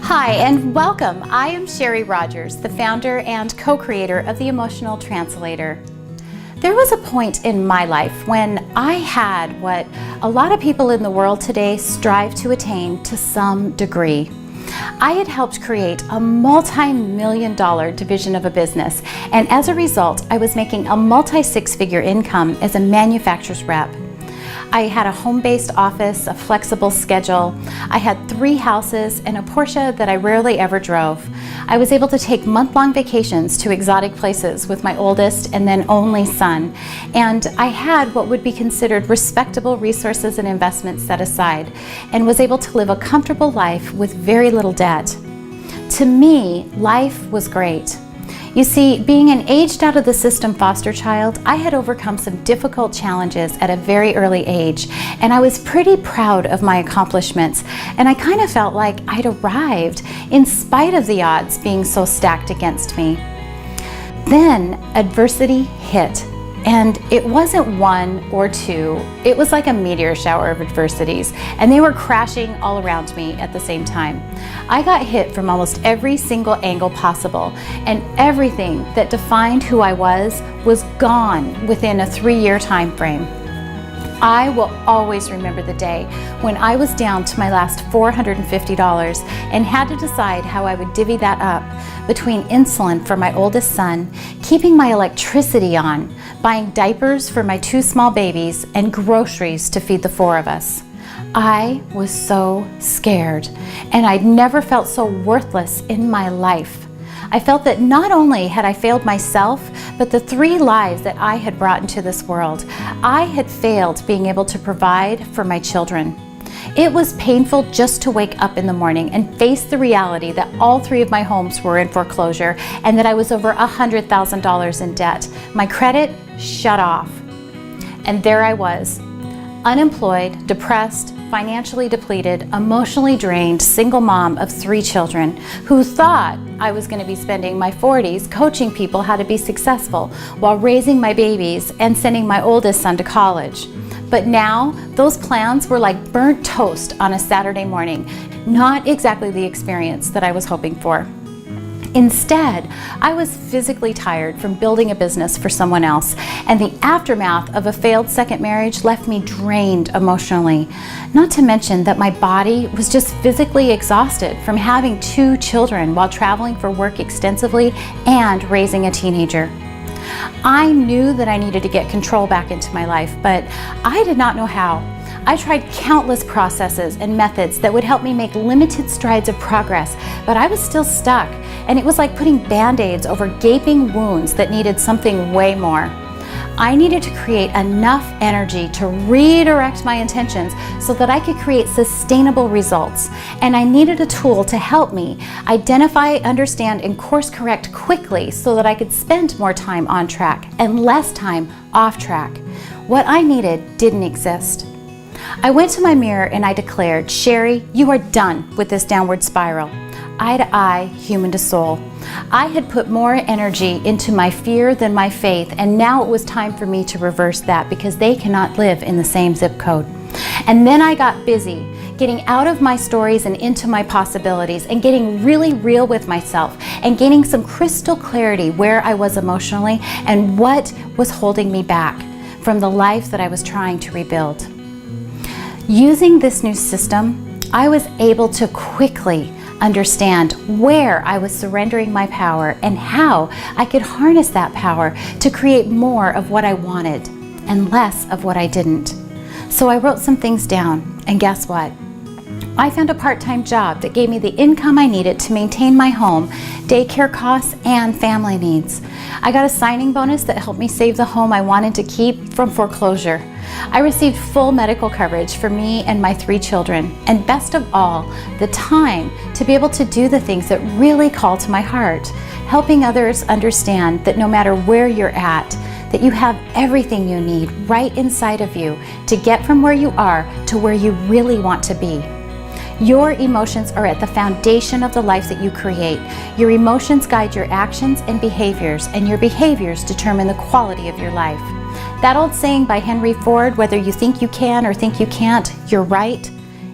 Hi and welcome. I am Sherry Rogers, the founder and co-creator of the Emotional Translator. There was a point in my life when I had what a lot of people in the world today strive to attain to some degree. I had helped create a multi-million-dollar division of a business, and as a result, I was making a multi-six-figure income as a manufacturer's rep. I had a home-based office, a flexible schedule. I had 3 houses and a Porsche that I rarely ever drove. I was able to take month-long vacations to exotic places with my oldest and then only son. And I had what would be considered respectable resources and investments set aside, and was able to live a comfortable life with very little debt. To me, life was great. You see, being an aged out of the system foster child, I had overcome some difficult challenges at a very early age, and I was pretty proud of my accomplishments, and I kind of felt like I'd arrived in spite of the odds being so stacked against me. Then adversity hit, and it wasn't 1 or 2, it was like a meteor shower of adversities, and they were crashing all around me at the same time. I got hit from almost every single angle possible, and everything that defined who I was gone within a 3-year time frame. I will always remember the day when I was down to my last $450 and had to decide how I would divvy that up between insulin for my oldest son, keeping my electricity on, buying diapers for my 2 small babies, and groceries to feed the 4 of us. I was so scared, and I'd never felt so worthless in my life. I felt that not only had I failed myself, but the 3 lives that I had brought into this world. I had failed being able to provide for my children. It was painful just to wake up in the morning and face the reality that all 3 of my homes were in foreclosure and that I was over $100,000 in debt. My credit shut off. And there I was, unemployed, depressed, financially depleted, emotionally drained, single mom of 3 children who thought I was going to be spending my 40s coaching people how to be successful while raising my babies and sending my oldest son to college. But now, those plans were like burnt toast on a Saturday morning, not exactly the experience that I was hoping for. Instead, I was physically tired from building a business for someone else, and the aftermath of a failed second marriage left me drained emotionally. Not to mention that my body was just physically exhausted from having 2 children while traveling for work extensively and raising a teenager. I knew that I needed to get control back into my life, but I did not know how. I tried countless processes and methods that would help me make limited strides of progress, but I was still stuck, and it was like putting Band-Aids over gaping wounds that needed something way more. I needed to create enough energy to redirect my intentions so that I could create sustainable results, and I needed a tool to help me identify, understand, and course correct quickly so that I could spend more time on track and less time off track. What I needed didn't exist. I went to my mirror and I declared, "Sherry, you are done with this downward spiral. Eye to eye, human to soul." I had put more energy into my fear than my faith, and now it was time for me to reverse that because they cannot live in the same zip code. And then I got busy getting out of my stories and into my possibilities and getting really real with myself and gaining some crystal clarity where I was emotionally and what was holding me back from the life that I was trying to rebuild. Using this new system, I was able to quickly understand where I was surrendering my power and how I could harness that power to create more of what I wanted and less of what I didn't. So I wrote some things down, and guess what? I found a part-time job that gave me the income I needed to maintain my home, daycare costs, and family needs. I got a signing bonus that helped me save the home I wanted to keep from foreclosure. I received full medical coverage for me and my 3 children, and best of all, the time to be able to do the things that really call to my heart, helping others understand that no matter where you're at, that you have everything you need right inside of you to get from where you are to where you really want to be. Your emotions are at the foundation of the life that you create. Your emotions guide your actions and behaviors, and your behaviors determine the quality of your life. That old saying by Henry Ford, whether you think you can or think you can't, you're right,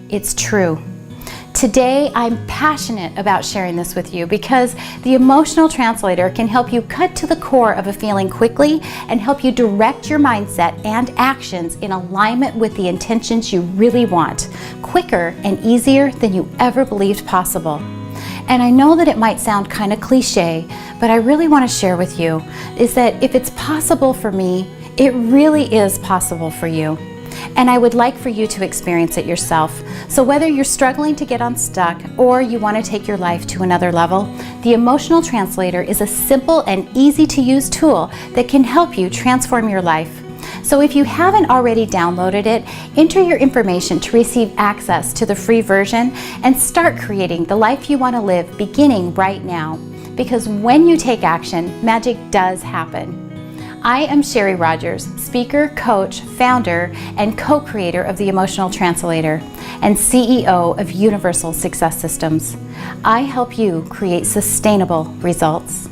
it's true. Today, I'm passionate about sharing this with you because the Emotional Translator can help you cut to the core of a feeling quickly and help you direct your mindset and actions in alignment with the intentions you really want, quicker and easier than you ever believed possible. And I know that it might sound kind of cliche, but I really want to share with you is that if it's possible for me, it really is possible for you. And I would like for you to experience it yourself. So whether you're struggling to get unstuck or you want to take your life to another level, the Emotional Translator is a simple and easy to use tool that can help you transform your life. So if you haven't already downloaded it, enter your information to receive access to the free version and start creating the life you want to live beginning right now. Because when you take action, magic does happen. I am Sherry Rogers, speaker, coach, founder, and co-creator of the Emotional Translator and CEO of Universal Success Systems. I help you create sustainable results.